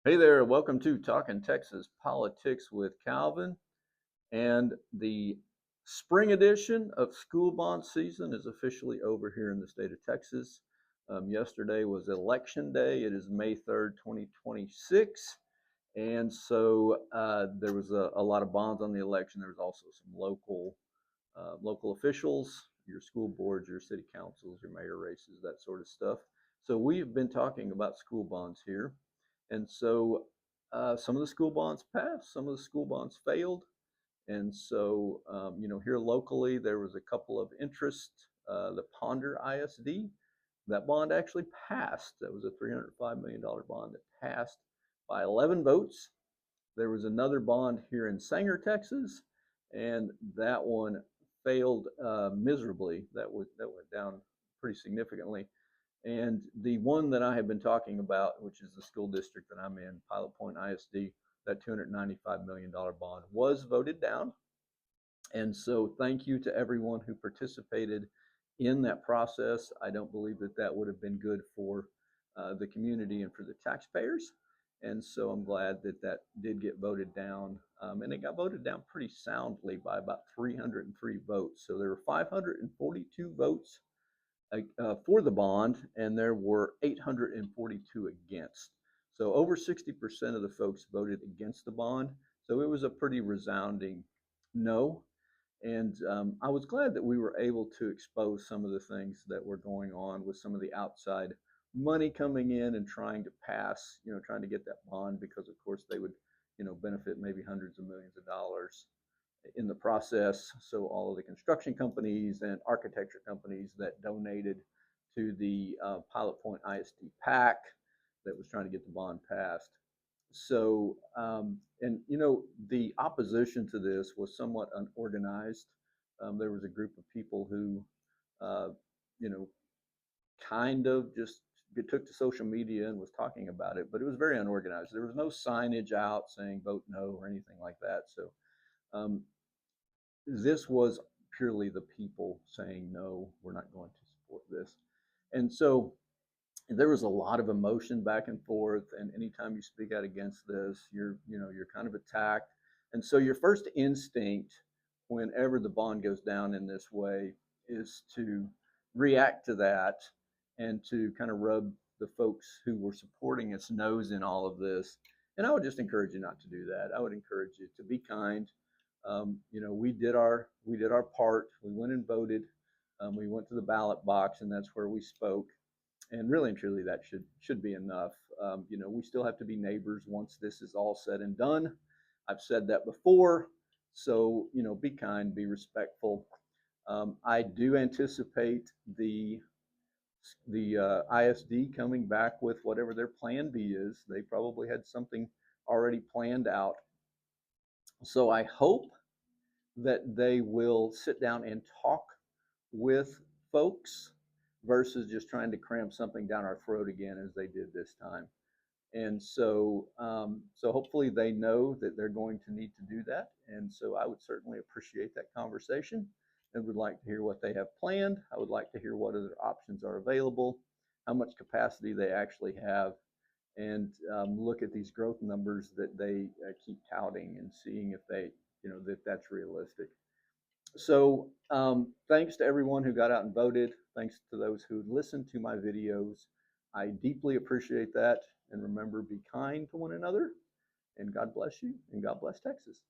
Hey there, welcome to Talking Texas Politics with Calvin. And the spring edition of school bond season is officially over here in the state of Texas. Yesterday was election day. It is May 3rd, 2026. And so there was a lot of bonds on the election. There was also some local officials, your school boards, your city councils, your mayor races, that sort of stuff. So we've been talking about school bonds here. And so some of the school bonds passed, some of the school bonds failed. And so, here locally, there was a couple of interests. The Ponder ISD, that bond actually passed. That was a $305 million bond that passed by 11 votes. There was another bond here in Sanger, Texas, and that one failed miserably. That went down pretty significantly. And the one that I have been talking about, which is the school district that I'm in, Pilot Point ISD, that $295 million bond was voted down. And so thank you to everyone who participated in that process. I don't believe that that would have been good for the community and for the taxpayers. And so I'm glad that that did get voted down. And it got voted down pretty soundly by about 303 votes. So there were 542 votes for the bond, and there were 842 against. So over 60% of the folks voted against the bond. So it was a pretty resounding no. And I was glad that we were able to expose some of the things that were going on with some of the outside money coming in and trying to pass, trying to get that bond because, of course, they would, benefit maybe hundreds of millions of dollars in the process. So all of the construction companies and architecture companies that donated to the Pilot Point ISD PAC that was trying to get the bond passed. So, the opposition to this was somewhat unorganized. There was a group of people who, uh, you know, kind of just took to social media and was talking about it, but it was very unorganized. There was no signage out saying vote no or anything like that. So, um, this was purely the people saying no, we're not going to support this. And so there was a lot of emotion back and forth, and anytime you speak out against this, you're kind of attacked. And so your first instinct whenever the bond goes down in this way is to react to that and to kind of rub the folks who were supporting its nose in all of this. And I would just encourage you not to do that. I would encourage you to be kind. We did our part. We went and voted. We went to the ballot box, and that's where we spoke. And really and truly, that should be enough. We still have to be neighbors once this is all said and done. I've said that before. So be kind, be respectful. I do anticipate the ISD coming back with whatever their plan B is. They probably had something already planned out. So I hope that they will sit down and talk with folks versus just trying to cram something down our throat again as they did this time. And so hopefully they know that they're going to need to do that. And so I would certainly appreciate that conversation and would like to hear what they have planned. I would like to hear what other options are available, how much capacity they actually have, and look at these growth numbers that they keep touting and seeing if that's realistic. So thanks to everyone who got out and voted. Thanks to those who listened to my videos. I deeply appreciate that. And remember, be kind to one another. And God bless you. And God bless Texas.